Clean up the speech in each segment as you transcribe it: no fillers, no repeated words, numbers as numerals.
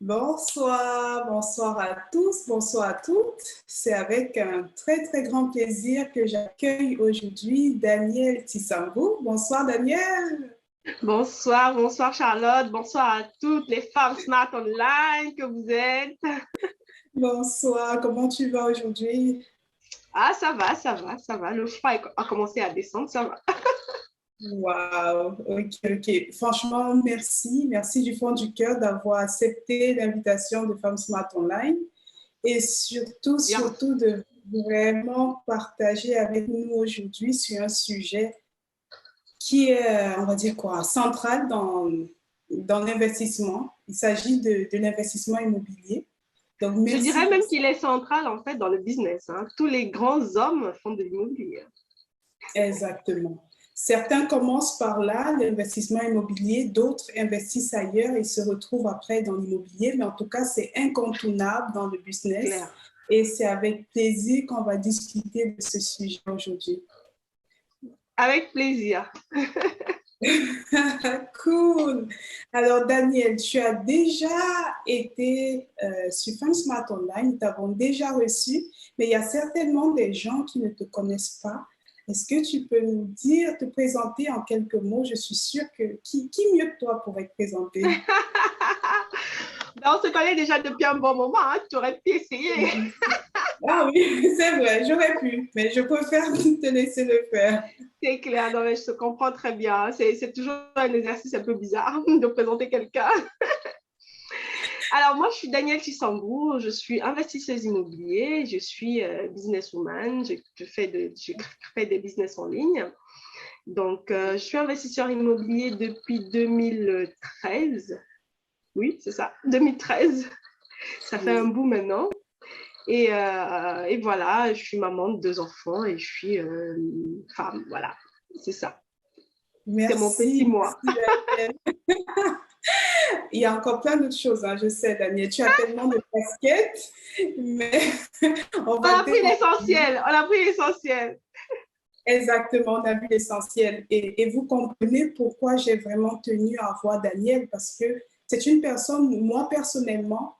Bonsoir, bonsoir à tous, bonsoir à toutes. C'est avec un très, très grand plaisir que j'accueille aujourd'hui Daniel Tissambou. Bonsoir Daniel. Bonsoir, bonsoir Charlotte, bonsoir à toutes les femmes smart online que vous êtes. Bonsoir, comment tu vas aujourd'hui? Ah, ça va. Le froid a commencé à descendre, ça va. Wow, ok. Franchement, merci du fond du cœur d'avoir accepté l'invitation de Femmes Smart Online et Bien. surtout de vraiment partager avec nous aujourd'hui sur un sujet qui est, on va dire quoi, central dans l'investissement. Il s'agit de l'investissement immobilier. Donc, Je merci dirais pour même ça. qu'il est central en fait dans le business, hein. Tous les grands hommes font de l'immobilier. Exactement. Certains commencent par là, l'investissement immobilier, d'autres investissent ailleurs et se retrouvent après dans l'immobilier, mais en tout cas, c'est incontournable dans le business Claire. et c'est avec plaisir qu'on va discuter de ce sujet aujourd'hui. Avec plaisir. Cool. Alors, Daniel, tu as déjà été sur Fun Smart Online, nous t'avons déjà reçu, mais il y a certainement des gens qui ne te connaissent pas. Est-ce que tu peux nous dire, te présenter en quelques mots? Je suis sûre que qui mieux que toi pourrait te présenter? Ben, on se connaît déjà depuis un bon moment, hein. Tu aurais pu essayer. Ah oui, c'est vrai, j'aurais pu, mais je préfère te laisser le faire. C'est clair, non, mais je te comprends très bien. C'est toujours un exercice un peu bizarre de présenter quelqu'un. Alors, moi, je suis Danielle Tissambou, je suis investisseuse immobilier, je suis businesswoman, je fais des business en ligne. Donc, je suis investisseur immobilier depuis 2013. Oui, c'est ça, 2013. Ça fait un Oui. bout maintenant. Et voilà, je suis maman de 2 enfants et je suis femme. Voilà, c'est ça. C'est mon petit moi. Merci, Daniel. Il y a encore plein d'autres choses, hein, je sais, Daniel. Tu as tellement de casquettes, mais on On va a pris démarrer. l'essentiel, on a pris l'essentiel. Exactement, on a vu l'essentiel. Et vous comprenez pourquoi j'ai vraiment tenu à voir Daniel, parce que c'est une personne, moi personnellement,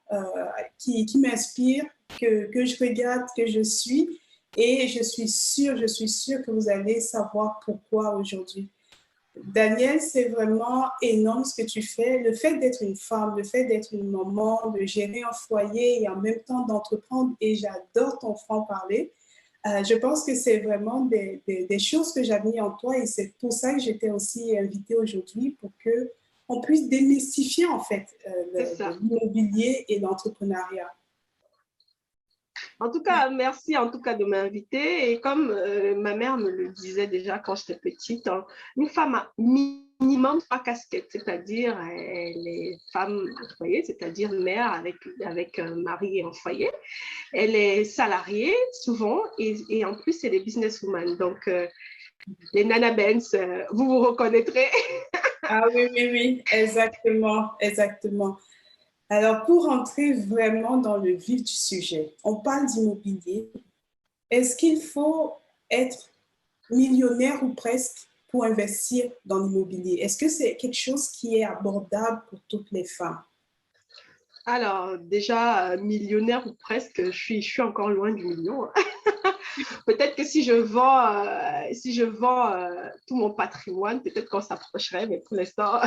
qui m'inspire, que je regarde, que je suis. Et je suis sûre que vous allez savoir pourquoi aujourd'hui. Daniel, c'est vraiment énorme ce que tu fais. Le fait d'être une femme, le fait d'être une maman, de gérer un foyer et en même temps d'entreprendre, et j'adore ton franc-parler. Je pense que c'est vraiment des choses que j'admire en toi et c'est pour ça que j'étais aussi invitée aujourd'hui pour que on puisse démystifier en fait C'est ça. l'immobilier et l'entrepreneuriat. En tout cas, merci en tout cas de m'inviter. Et comme ma mère me le disait déjà quand j'étais petite, hein, une femme a minimum 3 casquettes, c'est-à-dire elle est femme au foyer, c'est-à-dire mère avec un mari et un foyer. Elle est salariée souvent et en plus, elle est businesswoman. Donc, les Nana Benz, vous vous reconnaîtrez. Ah oui, oui, oui, exactement, exactement. Alors, pour entrer vraiment dans le vif du sujet, on parle d'immobilier. Est-ce qu'il faut être millionnaire ou presque pour investir dans l'immobilier? Est-ce que c'est quelque chose qui est abordable pour toutes les femmes? Alors, déjà, millionnaire ou presque, je suis encore loin du million. Peut-être que si je vends tout mon patrimoine, peut-être qu'on s'approcherait, mais pour l'instant,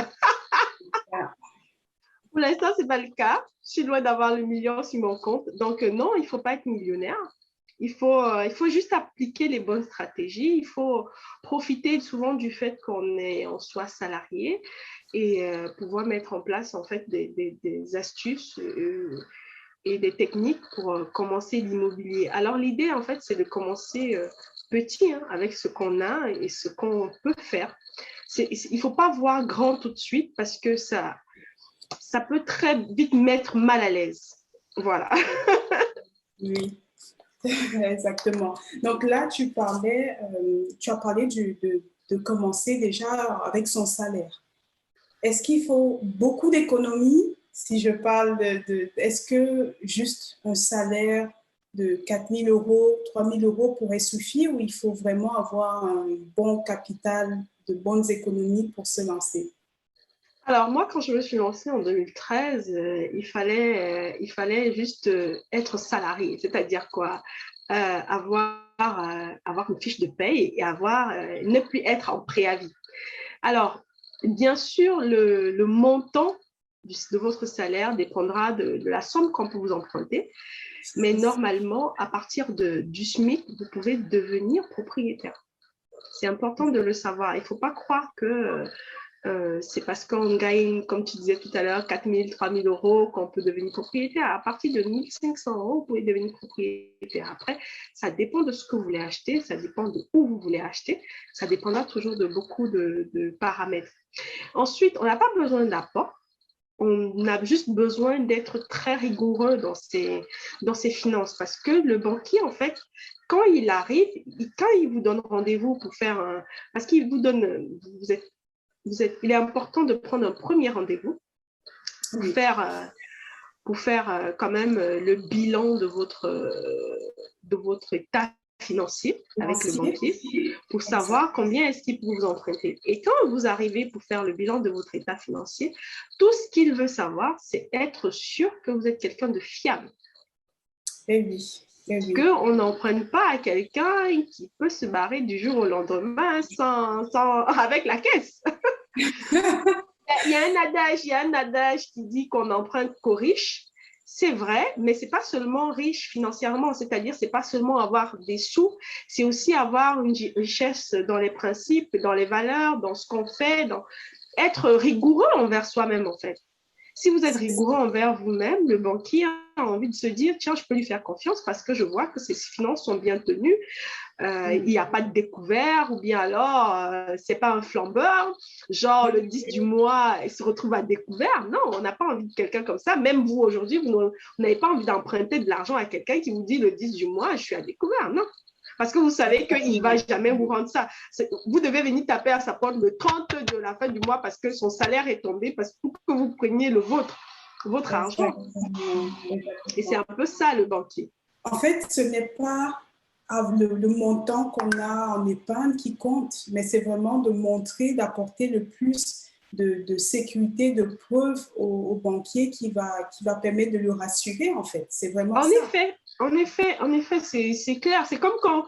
ce n'est pas le cas. Je suis loin d'avoir le million sur mon compte. Donc, non, il ne faut pas être millionnaire. Il faut juste appliquer les bonnes stratégies. Il faut profiter souvent du fait on soit salarié et pouvoir mettre en place en fait des astuces et des techniques pour commencer l'immobilier. Alors, l'idée, en fait, c'est de commencer petit, hein, avec ce qu'on a et ce qu'on peut faire. Il ne faut pas voir grand tout de suite parce que ça peut très vite mettre mal à l'aise. Voilà. Oui, exactement. Donc là, tu as parlé de commencer déjà avec son salaire. Est-ce qu'il faut beaucoup d'économies si je parle est-ce que juste un salaire de 4 000 euros, 3 000 euros pourrait suffire ou il faut vraiment avoir un bon capital, de bonnes économies pour se lancer? Alors, moi, quand je me suis lancée en 2013, il fallait juste être salarié, c'est-à-dire quoi? Avoir une fiche de paye et ne plus être en préavis. Alors, bien sûr, le montant de votre salaire dépendra de la somme qu'on peut vous emprunter, mais normalement, à partir du SMIC, vous pouvez devenir propriétaire. C'est important de le savoir. Il ne faut pas croire que c'est parce qu'on gagne, comme tu disais tout à l'heure, 4 000, 3 000 euros qu'on peut devenir propriétaire. À partir de 1 500 euros, vous pouvez devenir propriétaire. Après, ça dépend de ce que vous voulez acheter, ça dépend de où vous voulez acheter, ça dépendra toujours de beaucoup de paramètres. Ensuite, on n'a pas besoin d'apport. On a juste besoin d'être très rigoureux dans ses finances parce que le banquier, en fait, quand il arrive, quand il vous donne rendez-vous pour faire un... Parce qu'il vous donne... il est important de prendre un premier rendez-vous pour faire quand même le bilan de votre état financier avec le banquier pour savoir combien est-ce qu'il peut vous emprunter. Et quand vous arrivez pour faire le bilan de votre état financier, tout ce qu'il veut savoir, c'est être sûr que vous êtes quelqu'un de fiable. Eh oui. Qu'on n'emprunte pas à quelqu'un qui peut se barrer du jour au lendemain avec la caisse. Il y a un adage qui dit qu'on n'emprunte qu'aux riches. C'est vrai, mais ce n'est pas seulement riche financièrement, c'est-à-dire ce n'est pas seulement avoir des sous, c'est aussi avoir une richesse dans les principes, dans les valeurs, dans ce qu'on fait, être rigoureux envers soi-même en fait. Si vous êtes rigoureux envers vous-même, le banquier a envie de se dire, tiens, je peux lui faire confiance parce que je vois que ses finances sont bien tenues, il n'y a pas de découvert, ou bien alors, c'est pas un flambeur, genre le 10 du mois, il se retrouve à découvert. Non, on n'a pas envie de quelqu'un comme ça. Même vous, aujourd'hui, vous n'avez pas envie d'emprunter de l'argent à quelqu'un qui vous dit le 10 du mois, je suis à découvert. Non. Parce que vous savez qu'il ne va jamais vous rendre ça. Vous devez venir taper à sa porte le 30 de la fin du mois parce que son salaire est tombé, parce que vous preniez votre argent. Et c'est un peu ça, le banquier. En fait, ce n'est pas le montant qu'on a en épargne qui compte, mais c'est vraiment de montrer, d'apporter le plus de sécurité, de preuves au banquier qui va permettre de le rassurer, en fait. C'est vraiment ça. En effet, c'est clair. C'est comme quand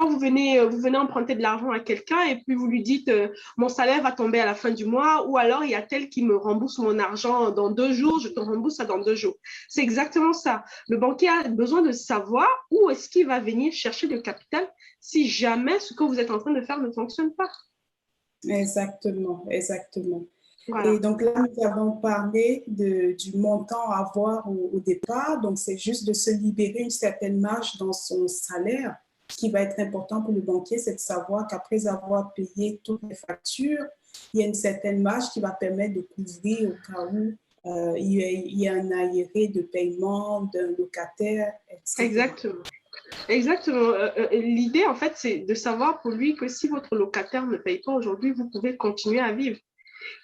vous venez emprunter de l'argent à quelqu'un et puis vous lui dites mon salaire va tomber à la fin du mois, ou alors il y a tel qui me rembourse mon argent dans 2 jours, je te rembourse ça dans 2 jours. C'est exactement ça. Le banquier a besoin de savoir où est-ce qu'il va venir chercher le capital si jamais ce que vous êtes en train de faire ne fonctionne pas. Exactement. Voilà. Et donc là, nous avons parlé du montant à avoir au départ. Donc, c'est juste de se libérer une certaine marge dans son salaire. Ce qui va être important pour le banquier, c'est de savoir qu'après avoir payé toutes les factures, il y a une certaine marge qui va permettre de couvrir au cas où il y a un arriéré de paiement d'un locataire, etc. Exactement. L'idée, en fait, c'est de savoir pour lui que si votre locataire ne paye pas aujourd'hui, vous pouvez continuer à vivre.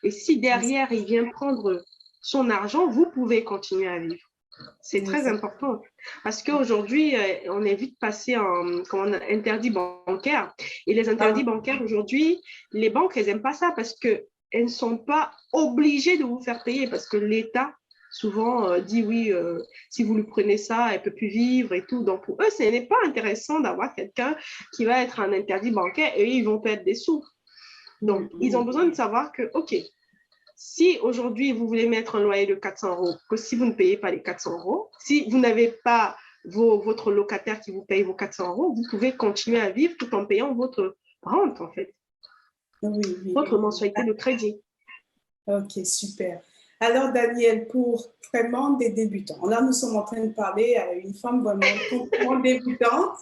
Et si derrière, il vient prendre son argent, vous pouvez continuer à vivre. C'est très important parce qu'aujourd'hui, on est vite passé en interdit bancaire. Et les interdits bancaires aujourd'hui, les banques, elles n'aiment pas ça parce qu'elles ne sont pas obligées de vous faire payer parce que l'État, souvent, dit oui, si vous lui prenez ça, elle ne peut plus vivre et tout. Donc, pour eux, ce n'est pas intéressant d'avoir quelqu'un qui va être en interdit bancaire et ils vont perdre des sous. Donc, ils ont besoin de savoir que, OK, si aujourd'hui, vous voulez mettre un loyer de 400 euros, que si vous ne payez pas les 400 euros, si vous n'avez pas votre locataire qui vous paye vos 400 euros, vous pouvez continuer à vivre tout en payant votre rente, en fait. Votre mensualité de crédit. OK, super. Alors, Danielle, pour vraiment des débutants, là, nous sommes en train de parler à une femme vraiment complètement débutante.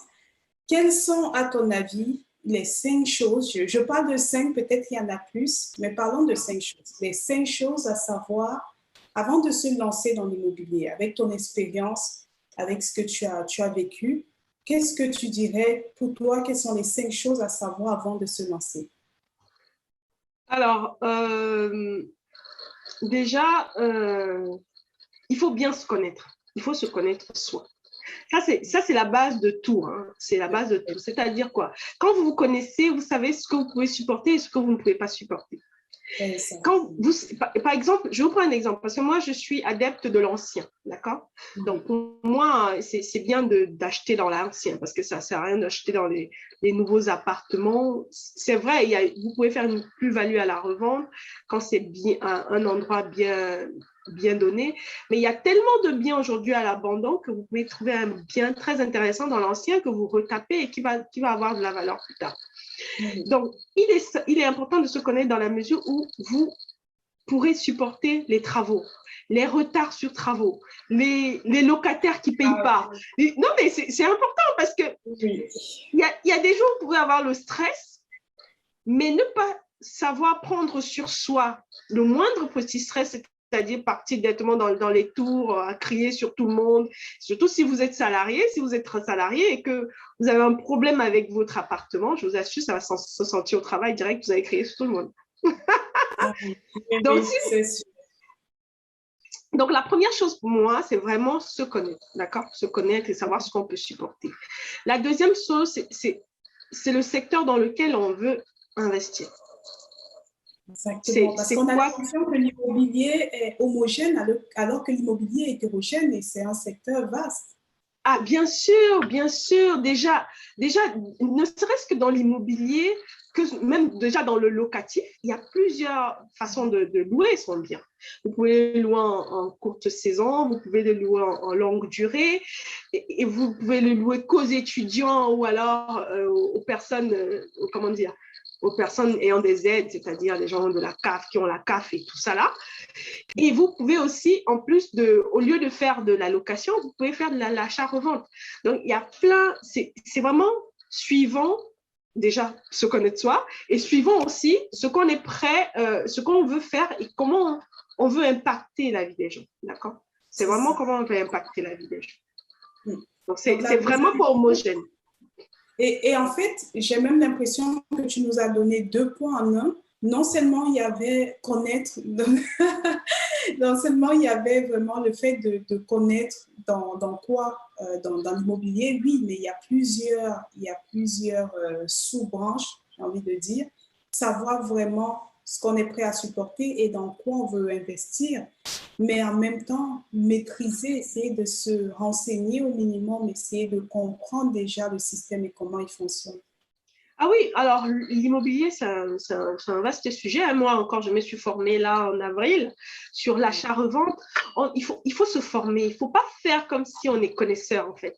Quelles sont, à ton avis, les 5 choses, je parle de 5, peut-être qu'il y en a plus, mais parlons de 5 choses. Les 5 choses à savoir avant de se lancer dans l'immobilier, avec ton expérience, avec ce que tu as vécu, qu'est-ce que tu dirais pour toi, quelles sont les 5 choses à savoir avant de se lancer? Alors, déjà, il faut bien se connaître. Il faut se connaître soi. Ça, c'est la base de tout. Hein. C'est la base de tout. C'est-à-dire quoi? Quand vous vous connaissez, vous savez ce que vous pouvez supporter et ce que vous ne pouvez pas supporter. Quand vous, par exemple, je vous prends un exemple, parce que moi, je suis adepte de l'ancien, d'accord? Donc, pour moi, c'est bien d'acheter dans l'ancien, parce que ça ne sert à rien d'acheter dans les nouveaux appartements. C'est vrai, vous pouvez faire une plus-value à la revente quand c'est bien un endroit bien donné, mais il y a tellement de biens aujourd'hui à l'abandon que vous pouvez trouver un bien très intéressant dans l'ancien que vous retapez et qui va avoir de la valeur plus tard. Donc, il est important de se connaître dans la mesure où vous pourrez supporter les travaux, les retards sur travaux, les locataires qui ne payent pas. Non, mais c'est important parce que il y a des jours où vous pouvez avoir le stress, mais ne pas savoir prendre sur soi le moindre petit stress, c'est-à-dire partir directement dans les tours, à crier sur tout le monde, surtout si vous êtes salarié. Si vous êtes salarié et que vous avez un problème avec votre appartement, je vous assure, ça va se sentir au travail direct, vous allez crier sur tout le monde. Donc, la première chose pour moi, c'est vraiment se connaître, d'accord? Se connaître et savoir ce qu'on peut supporter. La deuxième chose, c'est le secteur dans lequel on veut investir. Exactement, parce qu'on a l'impression que l'immobilier est homogène alors que l'immobilier est hétérogène et c'est un secteur vaste. Ah, bien sûr, bien sûr. Déjà, ne serait-ce que dans l'immobilier, que même déjà dans le locatif, il y a plusieurs façons de louer son bien. Vous pouvez le louer en courte saison, vous pouvez le louer en longue durée, et vous pouvez le louer qu'aux étudiants ou alors aux personnes, comment dire, aux personnes ayant des aides, c'est-à-dire les gens de la CAF qui ont la CAF et tout ça là. Et vous pouvez aussi, en plus au lieu de faire de la location, vous pouvez faire de l'achat-revente. Donc, il y a plein, c'est vraiment suivant déjà se connaître soi et suivant aussi ce qu'on est prêt, ce qu'on veut faire et comment on veut impacter la vie des gens. D'accord? C'est vraiment comment on veut impacter la vie des gens. Donc, c'est vraiment pas homogène. Et en fait, j'ai même l'impression que tu nous as donné 2 points en un. Non seulement il y avait connaître, non seulement il y avait vraiment le fait de connaître dans quoi, dans l'immobilier, oui, mais il y a plusieurs sous-branches, j'ai envie de dire. Savoir vraiment ce qu'on est prêt à supporter et dans quoi on veut investir, mais en même temps, maîtriser, essayer de se renseigner au minimum, essayer de comprendre déjà le système et comment il fonctionne. Ah oui, alors l'immobilier, c'est un vaste sujet. Moi encore, je me suis formée là en avril sur l'achat-revente. Il faut se former. Il ne faut pas faire comme si on est connaisseur en fait.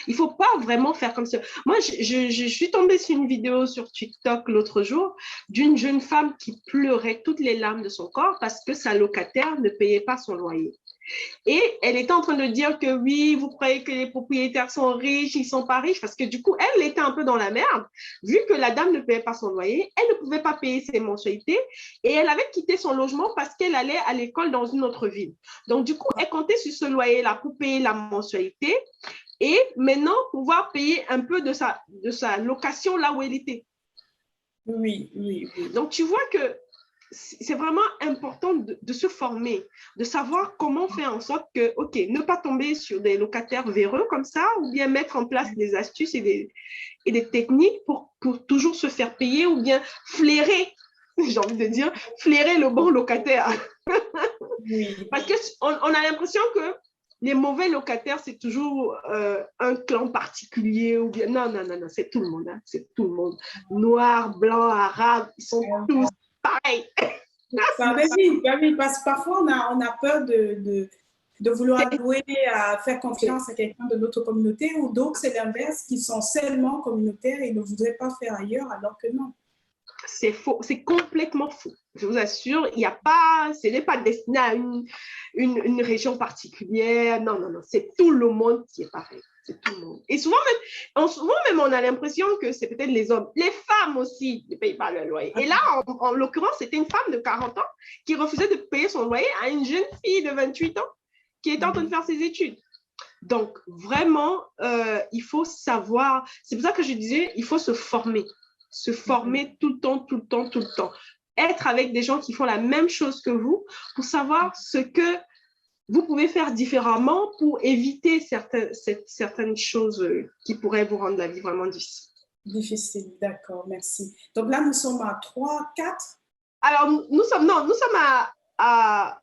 Il ne faut pas vraiment faire comme ça. Moi, je suis tombée sur une vidéo sur TikTok l'autre jour d'une jeune femme qui pleurait toutes les larmes de son corps parce que sa locataire ne payait pas son loyer. Et elle était en train de dire que oui, vous croyez que les propriétaires sont riches, ils ne sont pas riches, parce que du coup, elle était un peu dans la merde, vu que la dame ne payait pas son loyer, elle ne pouvait pas payer ses mensualités, et elle avait quitté son logement parce qu'elle allait à l'école dans une autre ville. Donc, du coup, elle comptait sur ce loyer-là pour payer la mensualité, et maintenant pouvoir payer un peu de sa location là où elle était. Oui. Donc, tu vois que c'est vraiment important de se former, de savoir comment faire en sorte que, OK, ne pas tomber sur des locataires véreux comme ça, ou bien mettre en place des astuces et des techniques pour toujours se faire payer, ou bien flairer, j'ai envie de dire, flairer le bon locataire. Oui. Parce qu'on a l'impression que les mauvais locataires, c'est toujours un clan particulier, ou bien, non, c'est tout le monde, hein, c'est tout le monde. Noir, blanc, arabe, ils sont tous pareil. Oui, parce que parfois on a peur de vouloir louer, à faire confiance à quelqu'un de notre communauté, ou d'autres, c'est l'inverse, qui sont seulement communautaires et ne voudraient pas faire ailleurs, alors que non. C'est faux, c'est complètement faux. Je vous assure, ce n'est pas destiné à une région particulière. Non, c'est tout le monde qui est pareil. C'est tout le monde. Et souvent même, on a l'impression que c'est peut-être les hommes. Les femmes aussi ne payent pas leur loyer. Et là, en l'occurrence, c'était une femme de 40 ans qui refusait de payer son loyer à une jeune fille de 28 ans qui était en train de faire ses études. Donc, vraiment, il faut savoir. C'est pour ça que je disais, il faut se former. Se former tout le temps. Être avec des gens qui font la même chose que vous pour savoir ce que vous pouvez faire différemment pour éviter certaines choses qui pourraient vous rendre la vie vraiment difficile. Difficile, d'accord, merci. Donc là, nous sommes à 3, 4. Alors, nous sommes à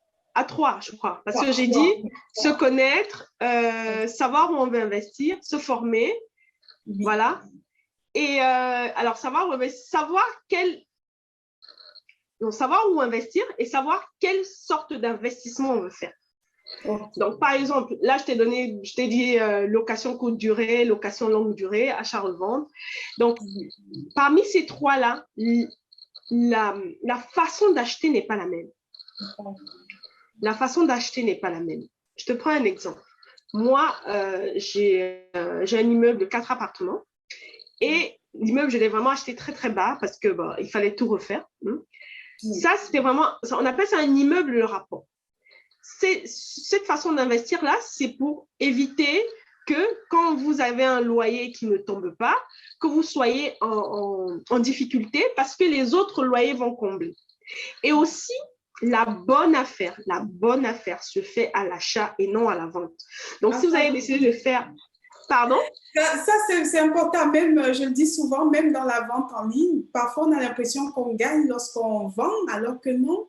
trois, je crois, parce que j'ai dit se connaître, savoir où on veut investir, se former, voilà. Et alors, savoir où investir et savoir quelle sorte d'investissement on veut faire. Donc, par exemple, là, je t'ai dit location courte durée, location longue durée, achat-revente. Donc, parmi ces trois-là, la façon d'acheter n'est pas la même. La façon d'acheter n'est pas la même. Je te prends un exemple. Moi, j'ai un immeuble de 4 appartements et l'immeuble, je l'ai vraiment acheté très, très bas parce que il fallait tout refaire. Ça, c'était vraiment, on appelle ça un immeuble de rapport. Cette façon d'investir-là, c'est pour éviter que quand vous avez un loyer qui ne tombe pas, que vous soyez en difficulté parce que les autres loyers vont combler. Et aussi, la bonne affaire se fait à l'achat et non à la vente. Donc, si vous avez décidé de faire... Pardon? Ça, c'est important. Même, je le dis souvent, même dans la vente en ligne, parfois, on a l'impression qu'on gagne lorsqu'on vend, alors que non,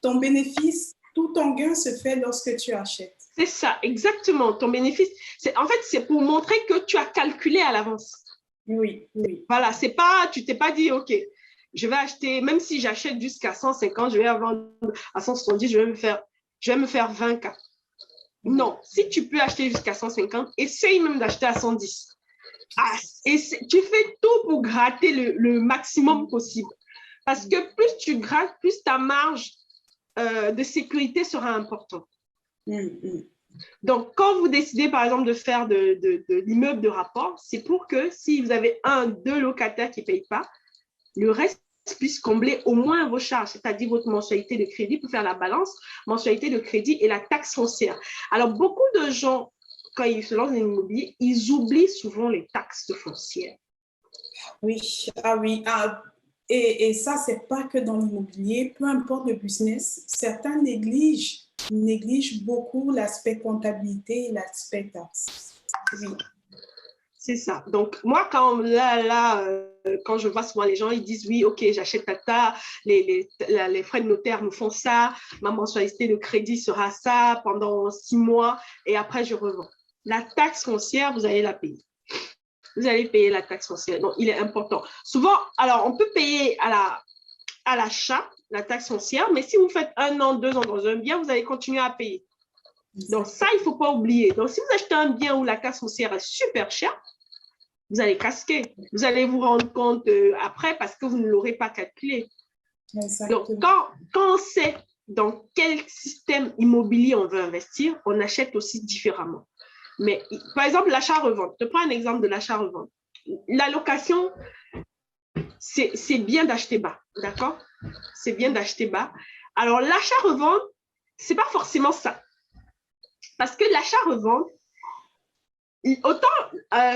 ton bénéfice, tout ton gain se fait lorsque tu achètes. C'est ça, exactement. Ton bénéfice, en fait, c'est pour montrer que tu as calculé à l'avance. Oui, oui. Voilà, tu t'es pas dit, OK, je vais acheter, même si j'achète jusqu'à 150, je vais vendre à 170, je vais me faire 20 K. Non, si tu peux acheter jusqu'à 150, essaye même d'acheter à 110. Et tu fais tout pour gratter le maximum possible. Parce que plus tu grattes, plus ta marge de sécurité sera importante. Donc, quand vous décidez, par exemple, de faire de l'immeuble de rapport, c'est pour que si vous avez 2 locataires qui ne payent pas, le reste puisse combler au moins vos charges, c'est-à-dire votre mensualité de crédit pour faire la balance, mensualité de crédit et la taxe foncière. Alors, beaucoup de gens, quand ils se lancent dans l'immobilier, ils oublient souvent les taxes foncières. Oui, oui. Et ça, ce n'est pas que dans l'immobilier, peu importe le business, certains négligent beaucoup l'aspect comptabilité et l'aspect taxe. Oui. C'est ça. Donc, moi, quand je vois souvent les gens, ils disent oui, OK, j'achète tata, les frais de notaire nous font ça, ma mensualité de crédit sera ça pendant 6 mois et après, je revends. La taxe foncière, vous allez la payer. Vous allez payer la taxe foncière. Donc, il est important. Souvent, alors, on peut payer à l'achat la taxe foncière, mais si vous faites 1 an, 2 ans dans un bien, vous allez continuer à payer. Donc, ça, il ne faut pas oublier. Donc, si vous achetez un bien où la taxe foncière est super chère, vous allez casquer. Vous allez vous rendre compte après parce que vous ne l'aurez pas calculé. Exactement. Donc, quand on sait dans quel système immobilier on veut investir, on achète aussi différemment. Mais, par exemple, l'achat-revente. Je te prends un exemple de l'achat-revente. La location, c'est bien d'acheter bas, d'accord? C'est bien d'acheter bas. Alors, l'achat-revente, ce n'est pas forcément ça. Parce que l'achat-revente, autant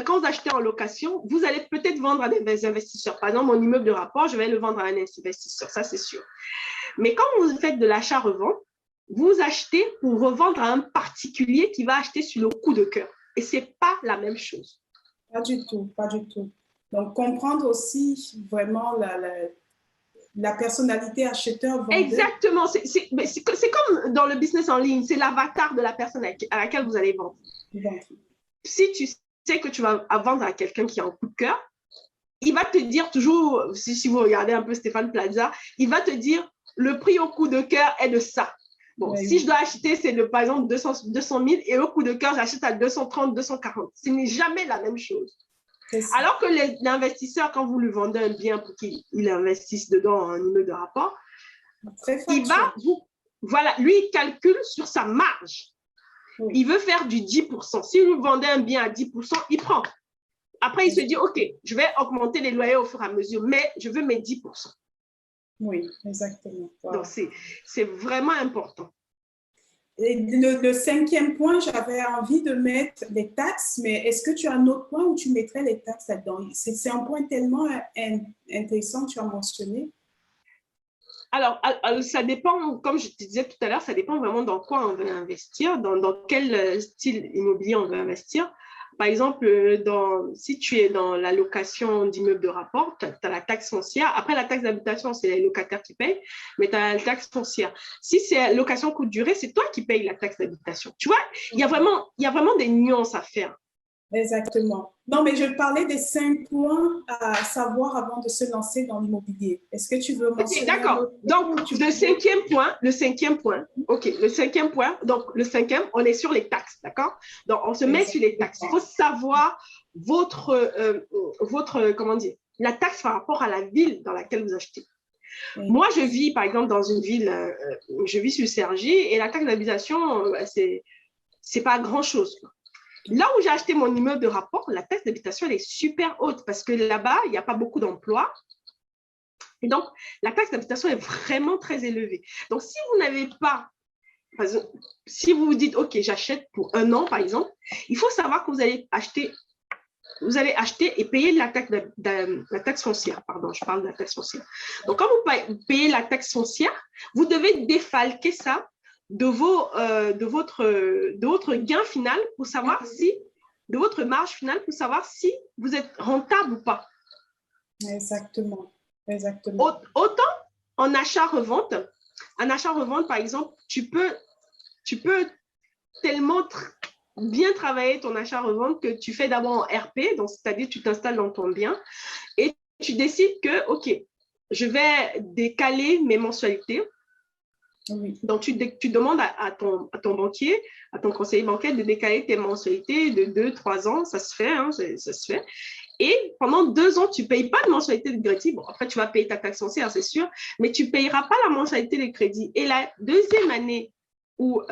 quand vous achetez en location, vous allez peut-être vendre à des investisseurs. Par exemple, mon immeuble de rapport, je vais le vendre à un investisseur, ça c'est sûr. Mais quand vous faites de l'achat-revente, vous achetez pour revendre à un particulier qui va acheter sur le coup de cœur. Et ce n'est pas la même chose. Pas du tout, pas du tout. Donc, comprendre aussi vraiment la personnalité acheteur-vendeur. Exactement. C'est comme dans le business en ligne, c'est l'avatar de la personne à laquelle vous allez vendre. Si tu sais que tu vas vendre à quelqu'un qui a un coup de cœur, il va te dire toujours, si vous regardez un peu Stéphane Plaza, il va te dire le prix au coup de cœur est de ça. Bon, si je dois acheter, c'est par exemple 200 000 et au coup de cœur, j'achète à 230, 240. Ce n'est jamais la même chose. Alors que l'investisseur, quand vous lui vendez un bien pour qu'il investisse dedans un immeuble de rapport, il va voilà, lui, il calcule sur sa marge. Oui. Il veut faire du 10%. Si vous vendez un bien à 10%, il prend. Après, il se dit, OK, je vais augmenter les loyers au fur et à mesure, mais je veux mes 10%. Oui, exactement. Wow. Donc, c'est vraiment important. Et le 5e point, j'avais envie de mettre les taxes, mais est-ce que tu as un autre point où tu mettrais les taxes là-dedans? C'est un point tellement intéressant que tu as mentionné. Alors, ça dépend, comme je te disais tout à l'heure, ça dépend vraiment dans quoi on veut investir, dans quel style immobilier on veut investir. par exemple, si tu es dans la location d'immeubles de rapport, tu as la taxe foncière. Après, la taxe d'habitation, c'est les locataires qui payent, mais tu as la taxe foncière. Si c'est location courte durée, c'est toi qui payes la taxe d'habitation. Tu vois, il y a vraiment des nuances à faire. Exactement. Non, mais je parlais des 5 points à savoir avant de se lancer dans l'immobilier. Est-ce que tu veux mentionner? D'accord. Donc, le cinquième point, OK, le cinquième point, donc le cinquième, on est sur les taxes, d'accord? Donc, on se met sur les taxes. Il faut savoir comment dire, la taxe par rapport à la ville dans laquelle vous achetez. Oui. Moi, je vis, par exemple, dans une ville, je vis sur Cergy, et la taxe d'habitation, c'est pas grand-chose. Là où j'ai acheté mon immeuble de rapport, la taxe d'habitation, elle est super haute parce que là-bas, il n'y a pas beaucoup d'emplois. Et donc, la taxe d'habitation est vraiment très élevée. Donc, si vous n'avez pas, si vous vous dites, OK, j'achète pour 1 an, par exemple, il faut savoir que vous allez acheter et payer la taxe foncière. Pardon, je parle de la taxe foncière. Donc, quand vous payez la taxe foncière, vous devez défalquer ça de votre gain final pour savoir de votre marge finale pour savoir si vous êtes rentable ou pas. Exactement. Autant en achat-revente, par exemple, tu peux tellement bien travailler ton achat-revente que tu fais d'abord en RP, donc c'est-à-dire tu t'installes dans ton bien et tu décides que, OK, je vais décaler mes mensualités. Oui. Donc, tu demandes à ton banquier, à ton conseiller bancaire de décaler tes mensualités de 2-3 ans. Ça se fait, hein, ça se fait. Et pendant 2 ans, tu ne payes pas de mensualité de crédit. Bon, après, tu vas payer ta taxe foncière, c'est sûr, mais tu ne payeras pas la mensualité de crédit. Et la deuxième année où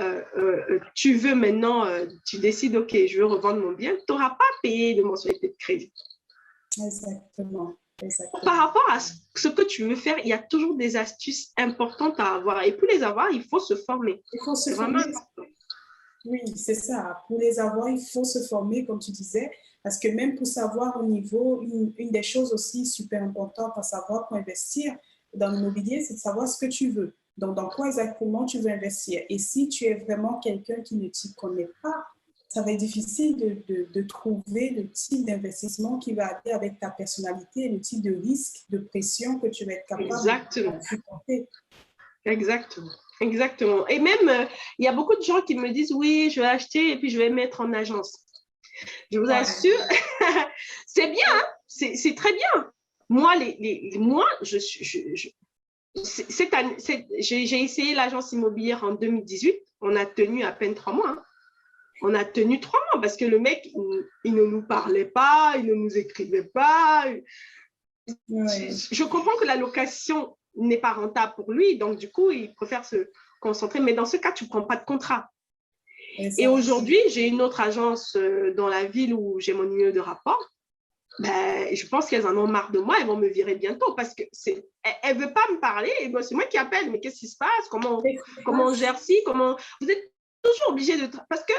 tu veux maintenant, tu décides, OK, je veux revendre mon bien, tu n'auras pas payé de mensualité de crédit. Exactement. Par rapport à ce que tu veux faire, il y a toujours des astuces importantes à avoir. Et pour les avoir, il faut se former. Il faut se former. Oui, c'est ça. Pour les avoir, il faut se former, comme tu disais, parce que même pour savoir au niveau, une des choses aussi super importantes à savoir pour investir dans l'immobilier, c'est de savoir ce que tu veux. Donc, dans quoi exactement tu veux investir. Et si tu es vraiment quelqu'un qui ne t'y connaît pas, ça va être difficile de trouver le type d'investissement qui va aller avec ta personnalité et le type de risque, de pression que tu vas être capable de supporter. Exactement. Et même, il y a beaucoup de gens qui me disent, oui, je vais acheter et puis je vais mettre en agence. Je vous assure, c'est bien, hein? C'est très bien. Moi, j'ai essayé l'agence immobilière en 2018. On a tenu à peine 3 mois. Hein. On a tenu 3 mois parce que le mec, il ne nous parlait pas, il ne nous écrivait pas. Ouais. Je comprends que la location n'est pas rentable pour lui, donc du coup, il préfère se concentrer. Mais dans ce cas, tu ne prends pas de contrat. Et aujourd'hui, j'ai une autre agence dans la ville où j'ai mon immeuble de rapport. Ben, je pense qu'elles en ont marre de moi, elles vont me virer bientôt parce que elle ne veut pas me parler. Et ben, c'est moi qui appelle. Mais qu'est-ce qui se passe? Comment on gère ci? Vous êtes toujours obligé de... Parce que,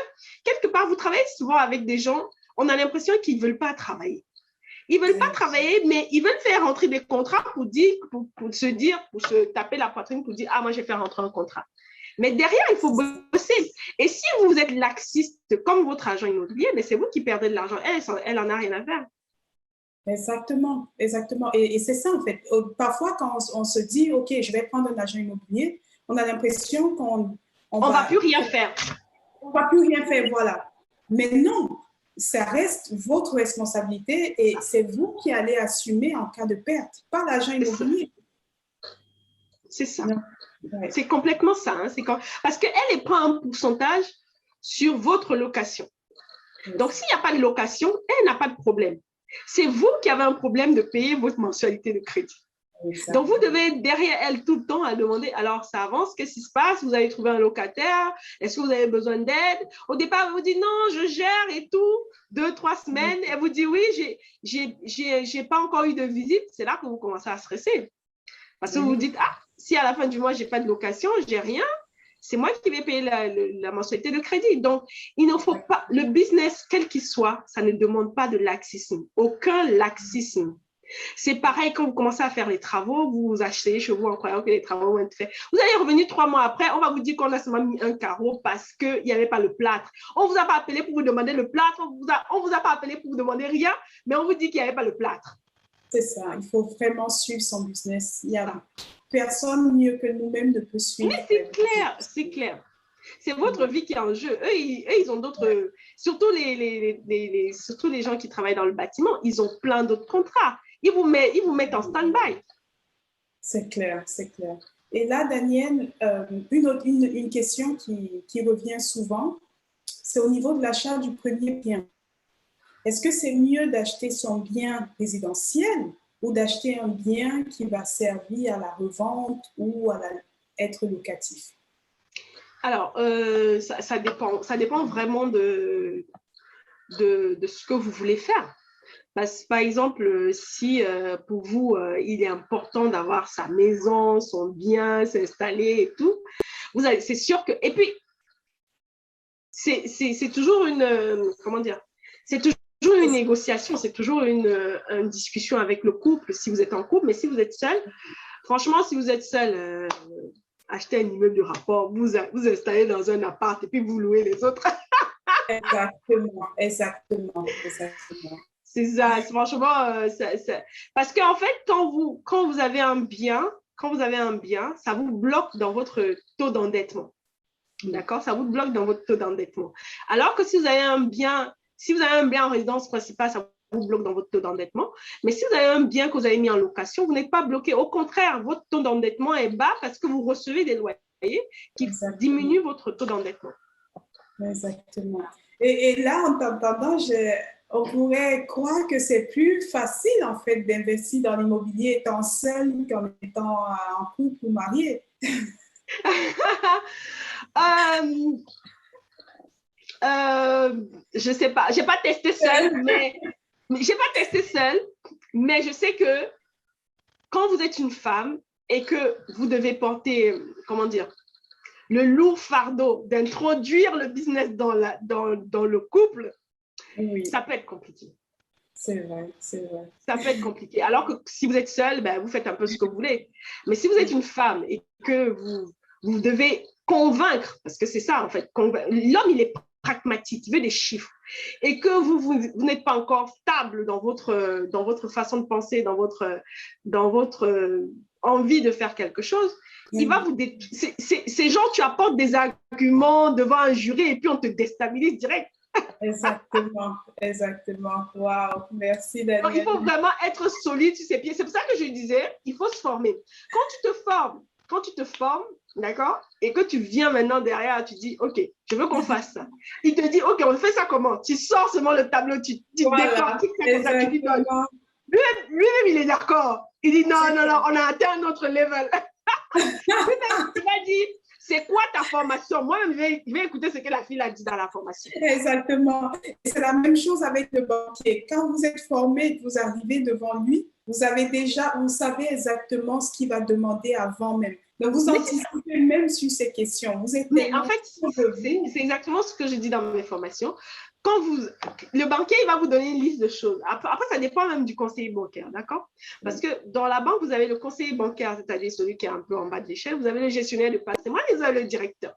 quelque part, vous travaillez souvent avec des gens, on a l'impression qu'ils ne veulent pas travailler. Ils ne veulent pas travailler, mais ils veulent faire rentrer des contrats pour se taper la poitrine, pour dire, ah, moi, je vais faire rentrer un contrat. Mais derrière, il faut bosser. Et si vous êtes laxiste comme votre agent immobilier, mais c'est vous qui perdez de l'argent. Elle n'en a rien à faire. Exactement. Et c'est ça, en fait. Parfois, quand on se dit, OK, je vais prendre un agent immobilier, on a l'impression qu'on on va plus rien faire. On ne va plus rien faire, voilà. Mais non, ça reste votre responsabilité et c'est vous qui allez assumer en cas de perte, pas l'agent immobilier. C'est ça. Ouais. C'est complètement ça. Hein. Parce qu'elle prend un pourcentage sur votre location. Donc, s'il n'y a pas de location, elle n'a pas de problème. C'est vous qui avez un problème de payer votre mensualité de crédit. Exactement. Donc, vous devez être derrière elle tout le temps à demander, alors ça avance, qu'est-ce qui se passe? Vous avez trouvé un locataire? Est-ce que vous avez besoin d'aide? Au départ, elle vous dit non, je gère et tout. 2-3 semaines, elle vous dit oui, j'ai pas encore eu de visite. C'est là que vous commencez à stresser. Parce que vous vous dites, ah, si à la fin du mois, je n'ai pas de location, je n'ai rien, c'est moi qui vais payer la mensualité de crédit. Donc, il ne faut pas, le business, quel qu'il soit, ça ne demande pas de laxisme, aucun laxisme. C'est pareil quand vous commencez à faire les travaux, vous achetez chez vous en croyant que les travaux vont être faits. Vous allez revenir 3 mois après, on va vous dire qu'on a seulement mis un carreau parce qu'il n'y avait pas le plâtre. On ne vous a pas appelé pour vous demander le plâtre, on vous a pas appelé pour vous demander rien, mais on vous dit qu'il n'y avait pas le plâtre. C'est ça, il faut vraiment suivre son business. Il y a personne mieux que nous-mêmes ne peut suivre. Mais c'est clair, c'est clair. C'est votre vie qui est en jeu. Eux, ils ont d'autres... Surtout surtout les gens qui travaillent dans le bâtiment, ils ont plein d'autres contrats. Ils vous mettent en stand-by. C'est clair, c'est clair. Et là, Daniel, une question qui revient souvent, c'est au niveau de l'achat du premier bien. Est-ce que c'est mieux d'acheter son bien résidentiel ou d'acheter un bien qui va servir à la revente ou à être locatif? Alors, ça dépend vraiment de ce que vous voulez faire. Par exemple, si pour vous, il est important d'avoir sa maison, son bien, s'installer et tout, c'est sûr que... Et puis, c'est toujours comment dire? C'est toujours une négociation, c'est toujours une discussion avec le couple, si vous êtes en couple, mais si vous êtes seul, franchement, si vous êtes seul... achetez un immeuble de rapport, vous installez dans un appart et puis vous louez les autres. Exactement. C'est ça, franchement, parce qu'en fait, quand vous avez un bien, ça vous bloque dans votre taux d'endettement. D'accord? Ça vous bloque dans votre taux d'endettement. Alors que si vous avez un bien en résidence principale, ça vous bloque dans votre taux d'endettement. Mais si vous avez un bien que vous avez mis en location, vous n'êtes pas bloqué. Au contraire, votre taux d'endettement est bas parce que vous recevez des loyers qui diminuent votre taux d'endettement. Exactement. Et là, en t'entendant, on pourrait croire que c'est plus facile, en fait, d'investir dans l'immobilier étant seul qu'en étant en couple ou marié. Je sais pas. J'ai pas testé seul, mais je sais que quand vous êtes une femme et que vous devez porter, comment dire, le lourd fardeau d'introduire le business dans le couple, oui. Ça peut être compliqué. C'est vrai. Ça peut être compliqué. Alors que si vous êtes seul, vous faites un peu ce que vous voulez. Mais si vous êtes une femme et que vous devez convaincre, parce que c'est ça en fait, l'homme il est pragmatique, il veut des chiffres, et que vous n'êtes pas encore stable dans votre façon de penser, dans votre envie de faire quelque chose, il va ces gens, tu apportes des arguments devant un jury et puis on te déstabilise direct. Exactement. Wow, merci Daniel. Donc, il faut vraiment être solide sur ses pieds. C'est pour ça que je disais, il faut se former. Quand tu te formes, d'accord, et que tu viens maintenant derrière, tu dis, OK, je veux qu'on fasse ça. Il te dit, OK, on fait ça comment? Tu sors seulement le tableau, tu décortiques ça, tu dis, non. Lui-même, il est d'accord. Il dit, non, on a atteint un autre level. Lui-même, il a dit, c'est quoi ta formation? Moi-même, je vais écouter ce que la fille a dit dans la formation. Exactement. Et c'est la même chose avec le banquier. Quand vous êtes formé et que vous arrivez devant lui, vous savez exactement ce qu'il va demander avant même. Donc, vous anticipez même sur ces questions. Mais en fait, c'est exactement ce que je dis dans mes formations. Le banquier, il va vous donner une liste de choses. Après, ça dépend même du conseiller bancaire, d'accord? Parce que dans la banque, vous avez le conseiller bancaire, c'est-à-dire celui qui est un peu en bas de l'échelle. Vous avez le gestionnaire de patrimoine et vous avez le directeur.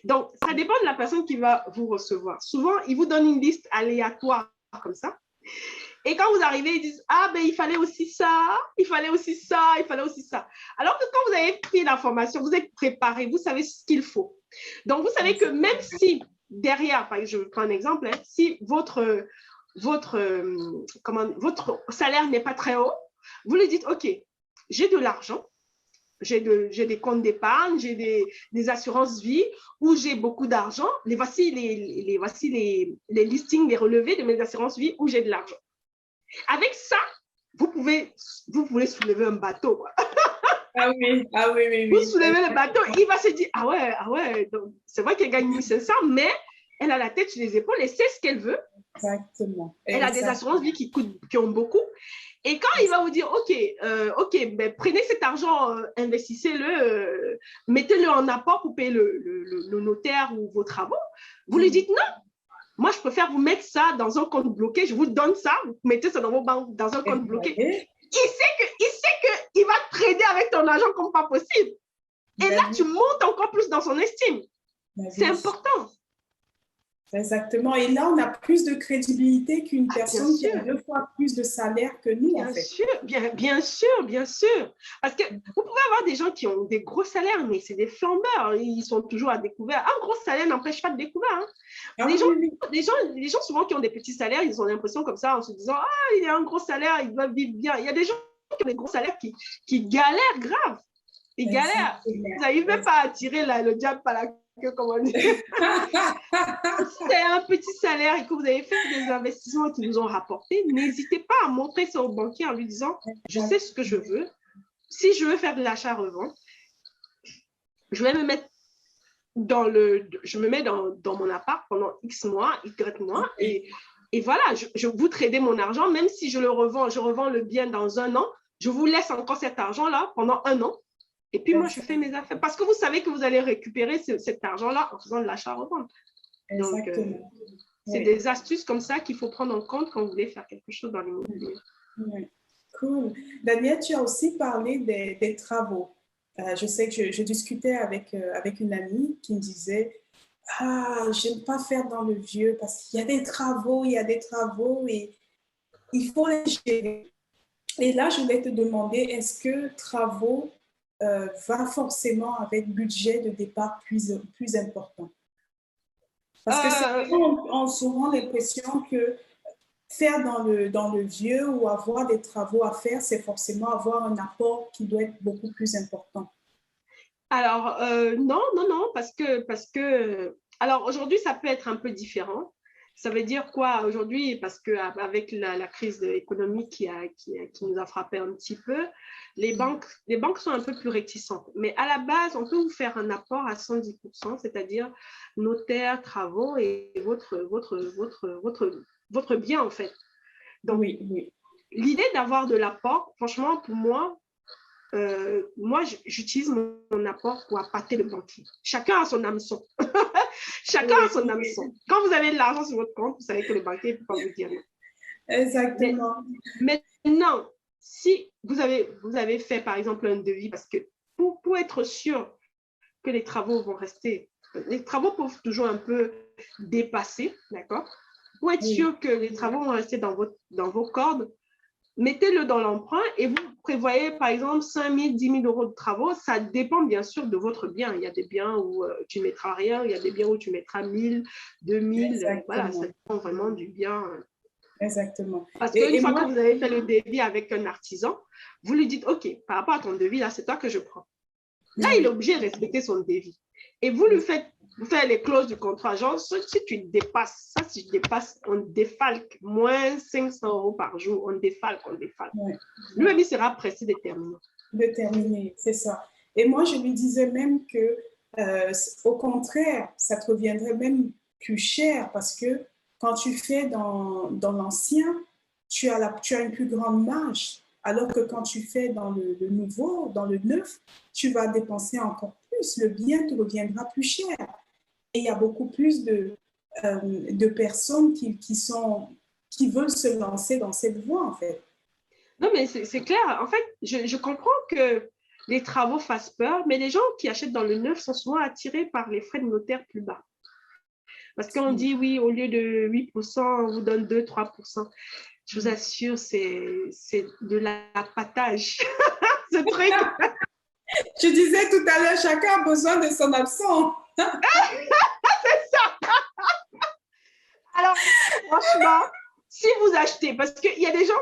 Donc, ça dépend de la personne qui va vous recevoir. Souvent, il vous donne une liste aléatoire comme ça. Et quand vous arrivez, ils disent, il fallait aussi ça, il fallait aussi ça, il fallait aussi ça. Alors que quand vous avez pris la formation, vous êtes préparé, vous savez ce qu'il faut. Donc, vous savez que même si derrière, je prends un exemple, si votre salaire n'est pas très haut, vous lui dites, OK, j'ai de l'argent, j'ai des comptes d'épargne, j'ai des assurances vie où j'ai beaucoup d'argent. Voici les listings, les relevés de mes assurances vie où j'ai de l'argent. Avec ça, vous pouvez soulever un bateau. Oui. Vous soulevez le bateau, il va se dire, ah ouais, c'est vrai qu'elle gagne 1500, mais elle a la tête sur les épaules et sait ce qu'elle veut. Exactement. Elle a des assurances vie qui ont beaucoup. Et quand il va vous dire, OK, prenez cet argent, investissez-le, mettez-le en apport pour payer le notaire ou vos travaux, vous lui dites non. Moi, je préfère vous mettre ça dans un compte bloqué. Je vous donne ça, vous mettez ça dans vos banques, dans un compte bloqué. il sait qu'il va trader avec ton argent comme pas possible. Et là, tu montes encore plus dans son estime. C'est important. Exactement. Et là, on a plus de crédibilité qu'une personne qui a 2 fois plus de salaire que nous, en fait. Bien sûr. Parce que vous pouvez avoir des gens qui ont des gros salaires, mais c'est des flambeurs. Ils sont toujours à découvert. Un gros salaire n'empêche pas de découvert. Hein. Les gens, souvent, qui ont des petits salaires, ils ont l'impression comme ça, en se disant, ah, il a un gros salaire, il doit vivre bien. Il y a des gens qui ont des gros salaires qui galèrent grave. Ils galèrent. Ils n'arrivent même pas à tirer le diable par la queue, comme on dit. C'est un petit salaire et que vous avez fait des investissements qui vous ont rapporté, n'hésitez pas à montrer ça au banquier en lui disant, je sais ce que je veux. Si je veux faire de l'achat-revente, je vais me mettre dans mon appart pendant X mois, Y mois, et voilà, je vous trader mon argent, même si je revends le bien dans 1 an, je vous laisse encore cet argent-là pendant 1 an. Et puis, moi, je fais mes affaires. Parce que vous savez que vous allez récupérer cet argent-là en faisant de l'achat-revente. Donc, c'est des astuces comme ça qu'il faut prendre en compte quand vous voulez faire quelque chose dans l'immobilier. Cool. Daniel, tu as aussi parlé des travaux. Je sais que je discutais avec une amie qui me disait « Ah, j'aime pas faire dans le vieux parce qu'il y a des travaux et il faut les gérer. » Et là, je voulais te demander, est-ce que travaux va forcément avec budget de départ plus important? Parce que on a souvent l'impression que faire dans le vieux ou avoir des travaux à faire, c'est forcément avoir un apport qui doit être beaucoup plus important. Alors, non, parce que alors aujourd'hui, ça peut être un peu différent. Ça veut dire quoi aujourd'hui? Parce qu'avec la crise économique qui nous a frappé un petit peu, les banques sont un peu plus réticentes. Mais à la base, on peut vous faire un apport à 110%, c'est-à-dire notaire, travaux et votre bien, en fait. Donc, oui. L'idée d'avoir de l'apport, franchement, pour moi, j'utilise mon apport pour appâter le banquier. Chacun a son hameçon. Chacun a son hameçon. Quand vous avez de l'argent sur votre compte, vous savez que le banquier ne peut pas vous dire non. Exactement. Mais non, si vous avez fait, par exemple, un devis, parce que pour être sûr que les travaux vont rester, les travaux peuvent toujours un peu dépasser, d'accord? Pour être sûr que les travaux vont rester dans vos cordes, mettez-le dans l'emprunt et vous prévoyez, par exemple, 5 000, 10 000 euros de travaux. Ça dépend bien sûr de votre bien. Il y a des biens où tu ne mettras rien, il y a des biens où tu mettras 1 000, 2 000. Voilà, ça dépend vraiment du bien. Exactement. Parce qu'une fois que vous avez fait le devis avec un artisan, vous lui dites, OK, par rapport à ton devis, là, c'est toi que je prends. Là, il est obligé de respecter son devis. Et vous lui faites les clauses du contrat. Genre, si tu dépasses, si je dépasse, on défalque moins 500 euros par jour. On défalque. Ouais. Lui-même, il sera pressé de terminer. De terminer, c'est ça. Et moi, je lui disais même que, au contraire, ça te reviendrait même plus cher parce que quand tu fais dans l'ancien, tu as une plus grande marge. Alors que quand tu fais dans le nouveau, dans le neuf, tu vas dépenser encore plus. Le bien te reviendra plus cher. Et il y a beaucoup plus de personnes qui veulent se lancer dans cette voie, en fait. Non, mais c'est clair. En fait, je comprends que les travaux fassent peur, mais les gens qui achètent dans le neuf sont souvent attirés par les frais de notaire plus bas. Parce qu'on dit, oui, au lieu de 8%, on vous donne 2-3%. Je vous assure, c'est de l'appâtage. Ce truc. Je disais tout à l'heure, chacun a besoin de son absent. C'est ça. Alors, franchement, si vous achetez, parce qu'il y a des gens,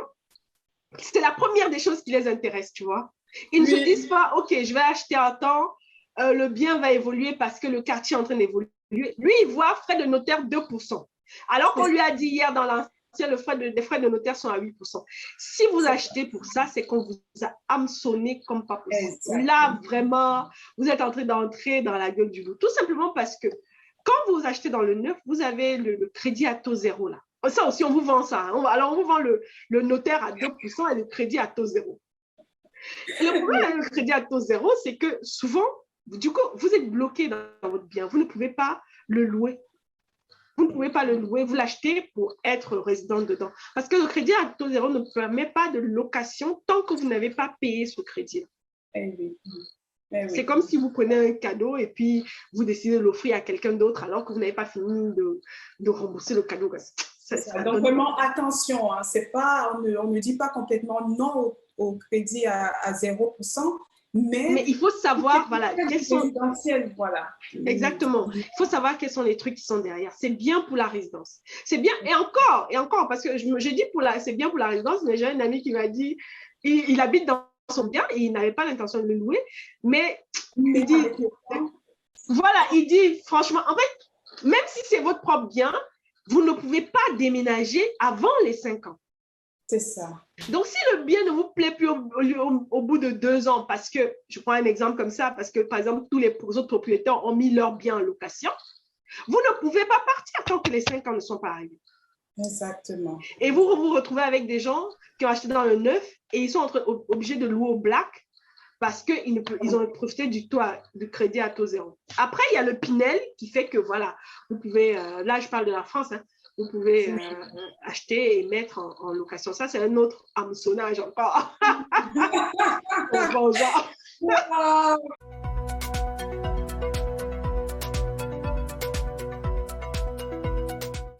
c'est la première des choses qui les intéresse, tu vois. Ils ne se disent pas, OK, je vais acheter un temps, le bien va évoluer parce que le quartier est en train d'évoluer. Lui, il voit frais de notaire 2%. Alors qu'on lui a dit hier dans l'ancien, les frais de notaire sont à 8%. Si vous achetez pour ça, c'est qu'on vous a hameçonné comme pas possible. Exactement. Là, vraiment, vous êtes en train d'entrer dans la gueule du loup. Tout simplement parce que quand vous achetez dans le neuf, vous avez le crédit à taux zéro là. Ça aussi, on vous vend ça. Hein. Alors, on vous vend le notaire à 2% et le crédit à taux zéro. Et le problème avec le crédit à taux zéro, c'est que souvent, du coup, vous êtes bloqué dans votre bien. Vous ne pouvez pas le louer. Vous ne pouvez pas le louer, vous l'achetez pour être résident dedans. Parce que le crédit à taux zéro ne permet pas de location tant que vous n'avez pas payé ce crédit. Eh oui. C'est comme si vous prenez un cadeau et puis vous décidez de l'offrir à quelqu'un d'autre alors que vous n'avez pas fini de rembourser le cadeau. Donc, vraiment, attention, hein, c'est pas, on ne dit pas complètement non au crédit à 0%, mais il faut savoir, voilà, quels sont... Voilà. Exactement. Il faut savoir quels sont les trucs qui sont derrière. C'est bien pour la résidence. C'est bien, et encore, parce que je dis c'est bien pour la résidence, mais j'ai un ami qui m'a dit, il habite dans son bien et il n'avait pas l'intention de le louer, mais il dit, voilà, il dit, franchement, en fait, même si c'est votre propre bien, vous ne pouvez pas déménager avant les 5 ans. C'est ça. Donc, si le bien ne vous plaît plus au bout de 2 ans, parce que, je prends un exemple comme ça, parce que, par exemple, tous les autres propriétaires ont mis leur bien en location, vous ne pouvez pas partir tant que les 5 ans ne sont pas arrivés. Exactement. Et vous vous retrouvez avec des gens qui ont acheté dans le neuf et ils sont obligés de louer au black parce qu'ils ont profité du crédit à taux zéro. Après, il y a le Pinel qui fait que, voilà, vous pouvez, là, je parle de la France, hein, vous pouvez acheter et mettre en location. Ça, c'est un autre hameçonnage encore. Bon, genre.